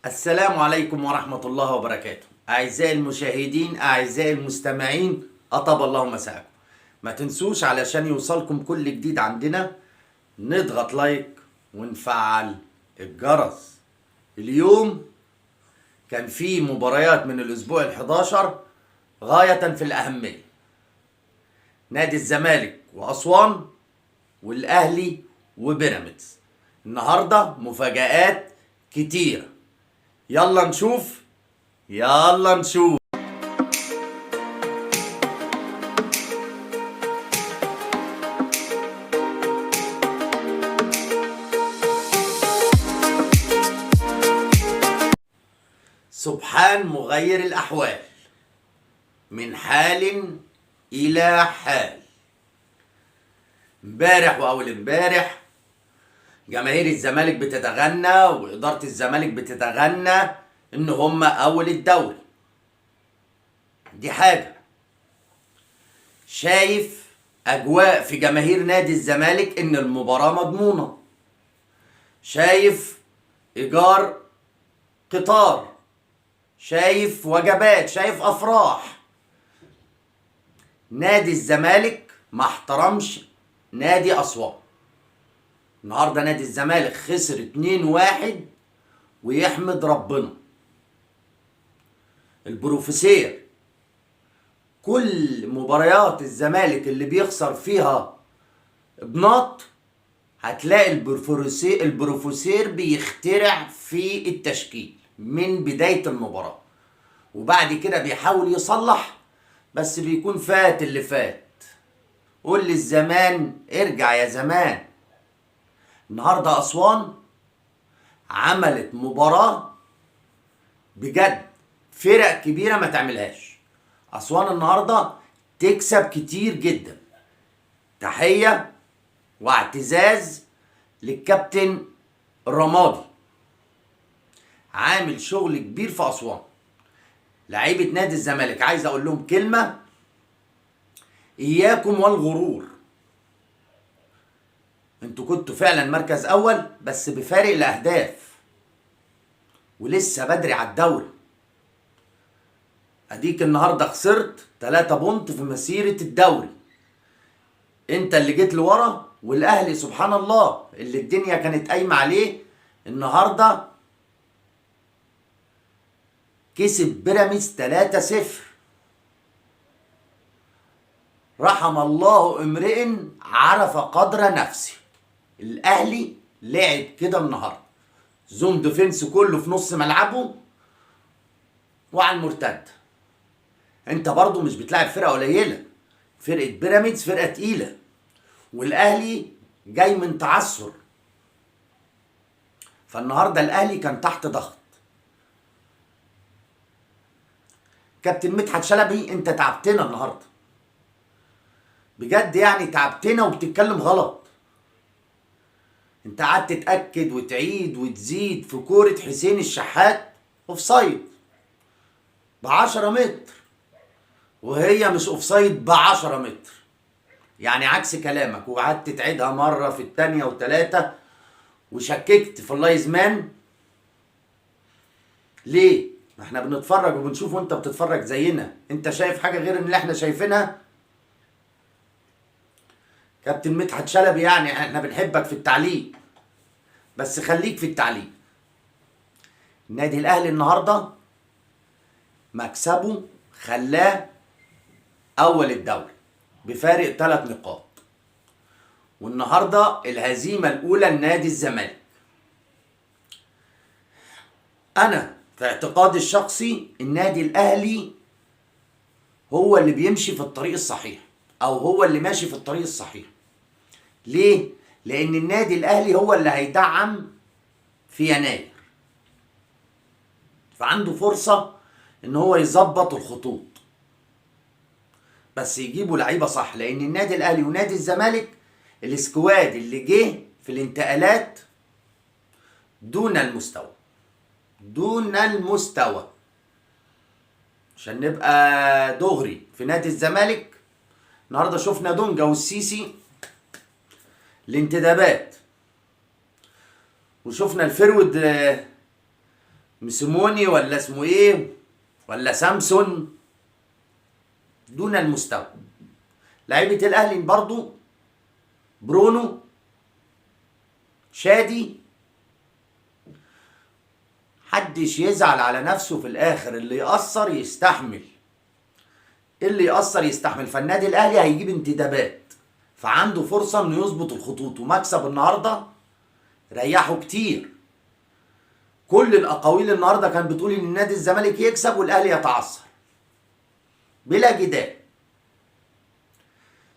السلام عليكم ورحمة الله وبركاته. أعزائي المشاهدين، أعزائي المستمعين، أطاب الله مساءكم. ما تنسوش علشان يوصلكم كل جديد عندنا نضغط لايك ونفعل الجرس. اليوم كان في مباريات من الأسبوع ال11 غاية في الأهمية. نادي الزمالك وأسوان والأهلي وبيراميدز. النهاردة مفاجآت كتيرة. يلا نشوف. سبحان مغير الأحوال، من حال إلى حال. امبارح وأول امبارح جماهير الزمالك بتتغنى وإدارة الزمالك بتتغنى إن هم أول الدوري. دي حاجة. شايف أجواء في جماهير نادي الزمالك إن المباراة مضمونة. شايف إيجار قطار، شايف وجبات، شايف أفراح. نادي الزمالك ما احترمش نادي أسوان. النهارده نادي الزمالك خسر 2-1 ويحمد ربنا. البروفيسير كل مباريات الزمالك اللي بيخسر فيها بنط هتلاقي البروفيسير بيخترع في التشكيل من بداية المباراة، وبعد كده بيحاول يصلح، بس بيكون فات اللي فات. قول للزمان ارجع يا زمان. النهارده أسوان عملت مباراة بجد فرق كبيرة ما تعملهاش. أسوان النهارده تكسب كتير جدا. تحية واعتزاز للكابتن الرمادي، عامل شغل كبير في أسوان. لعيبة نادي الزمالك عايز أقول لهم كلمة: إياكم والغرور. انتوا كنتوا فعلا مركز أول بس بفارق الأهداف، ولسه بدري على الدوري. أديك النهارده خسرت 3 بونت في مسيرة الدوري. انت اللي جيت لورا، والأهلي سبحان الله اللي الدنيا كانت قايمة عليه النهارده كسب بيراميدز 3-0. رحم الله امرئ عرف قدر نفسه. الاهلي لعب كده النهارده زون ديفنس كله في نص ملعبه وعلى المرتد. انت برضو مش بتلعب فرقه قليله. فرقه بيراميدز فرقه تقيله، والاهلي جاي من تعثر. فالنهارده الاهلي كان تحت ضغط. كابتن مدحت شلبي انت تعبتنا النهارده بجد، يعني تعبتنا وبتتكلم غلط. انت قعدت تتاكد وتعيد وتزيد في كوره حسين الشحات اوفسايد ب10 متر، وهي مش اوفسايد ب10 متر، يعني عكس كلامك. وقعدت تعيدها مره في الثانيه وثلاثه وشككت في اللايز مان. ليه؟ احنا بنتفرج وبنشوف وانت بتتفرج زينا. انت شايف حاجه غير اللي احنا شايفينها؟ كابتن مدحت شلبي يعني احنا بنحبك في التعليق، بس خليك في التعليق. النادي الاهلي النهارده مكسبه خلاه اول الدوري بفارق 3 نقاط، والنهارده الهزيمه الاولى لنادي الزمالك. انا في اعتقادي الشخصي النادي الاهلي هو اللي بيمشي في الطريق الصحيح، او هو اللي ماشي في الطريق الصحيح. ليه؟ لان النادي الاهلي هو اللي هيدعم في يناير، فعنده فرصة ان هو يظبط الخطوط، بس يجيبوا لعيبة صح. لان النادي الاهلي ونادي الزمالك السكواد اللي جه في الانتقالات دون المستوى، دون المستوى. عشان نبقى دغري، في نادي الزمالك النهارده شفنا دونجا والسيسي الانتدابات، وشفنا الفرود مسيموني ولا اسمه ايه ولا سامسون، دون المستوى. لعيبة الاهلي برضو برونو، شادي، محدش يزعل على نفسه في الاخر، اللي يأثر يستحمل، اللي يأثر يستحمل. فالنادي الاهلي هيجيب انتدابات، فعنده فرصة انه يظبط الخطوط، ومكسب النهاردة ريحه كتير. كل الاقاويل النهاردة كانت بتقول ان نادي الزمالك يكسب والاهلي يتعثر بلا جدال،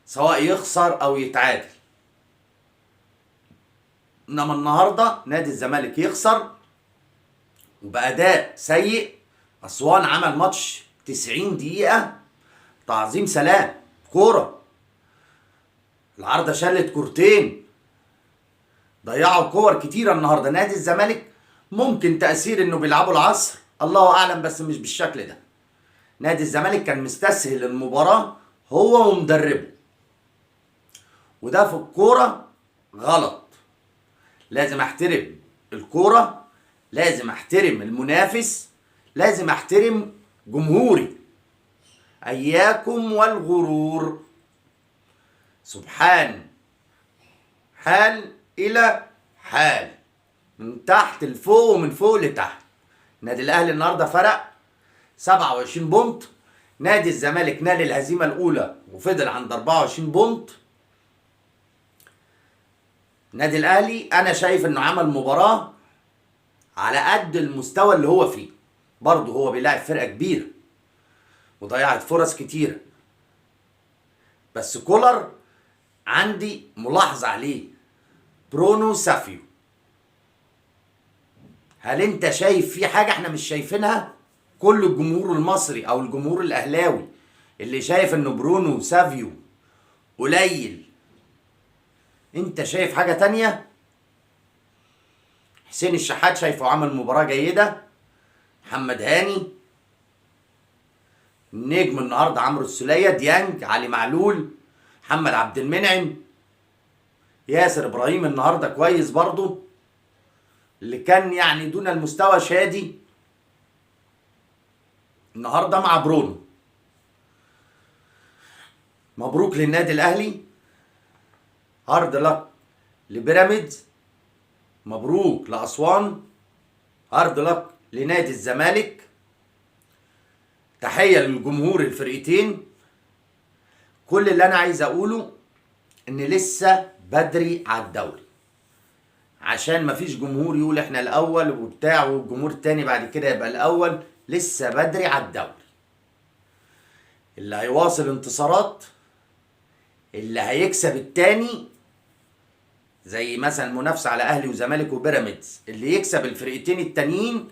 سواء يخسر او يتعادل. انما النهاردة نادي الزمالك يخسر وبأداء سيء. أسوان عمل ماتش 90 دقيقة تعظيم سلام، كورة العارضة شالت كورتين، ضيعوا كور كتيرة النهاردة. نادي الزمالك ممكن تأثير انه بيلعبوا العصر، الله اعلم، بس مش بالشكل ده. نادي الزمالك كان مستسهل المباراة هو ومدربه، وده في الكورة غلط. لازم احترم الكورة، لازم احترم المنافس، لازم احترم جمهوري. اياكم والغرور. سبحان حال الى حال، من تحت لفوق ومن فوق لتحت. نادي الاهلي النهارده فرق 27 بونت، نادي الزمالك نال الهزيمه الاولى وفضل عند 24 بونت. نادي الاهلي انا شايف انه عمل مباراه على قد المستوى اللي هو فيه، برضه هو بيلاعب فرقه كبيره وضيعت فرص كتيره، بس كولر عندي ملاحظه عليه، برونو سافيو. هل انت شايف في حاجه احنا مش شايفينها؟ كل الجمهور المصري او الجمهور الاهلاوي اللي شايف انه برونو سافيو قليل، انت شايف حاجه تانية؟ حسين الشحات شايفه عمل مباراه جيده، محمد هاني، النجم النهارده عمرو السوليه، ديانج، علي معلول، محمد عبد المنعم، ياسر ابراهيم النهارده كويس برضه، اللي كان يعني دون المستوى شادي النهارده مع برونو. مبروك للنادي الاهلي، هارد لك لبيراميدز، مبروك لاسوان، هارد لك لنادي الزمالك. تحيه للجمهور الفرقتين. كل اللي انا عايز اقوله ان لسه بدري على الدوري، عشان مفيش جمهور يقول احنا الاول وبتاع والجمهور التاني بعد كده يبقى الاول. لسه بدري على الدوري. اللي هيواصل انتصارات، اللي هيكسب التاني، زي مثلا المنافسه على اهلي وزمالك وبيراميدز، اللي يكسب الفرقتين التانيين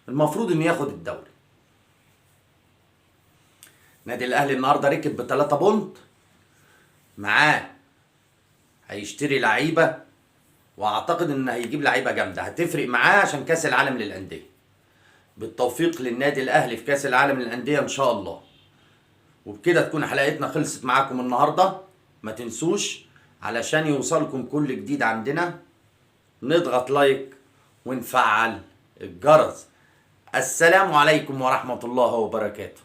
المفروض انه ياخد الدوري. نادي الاهلي النهارده ركب ب3 بونت، معاه هيشتري لعيبه، واعتقد ان هيجيب لعيبه جامده هتفرق معاه عشان كاس العالم للانديه. بالتوفيق للنادي الاهلي في كاس العالم للانديه ان شاء الله. وبكده تكون حلقتنا خلصت معاكم النهارده. ما تنسوش علشان يوصلكم كل جديد عندنا نضغط لايك ونفعل الجرس. السلام عليكم ورحمة الله وبركاته.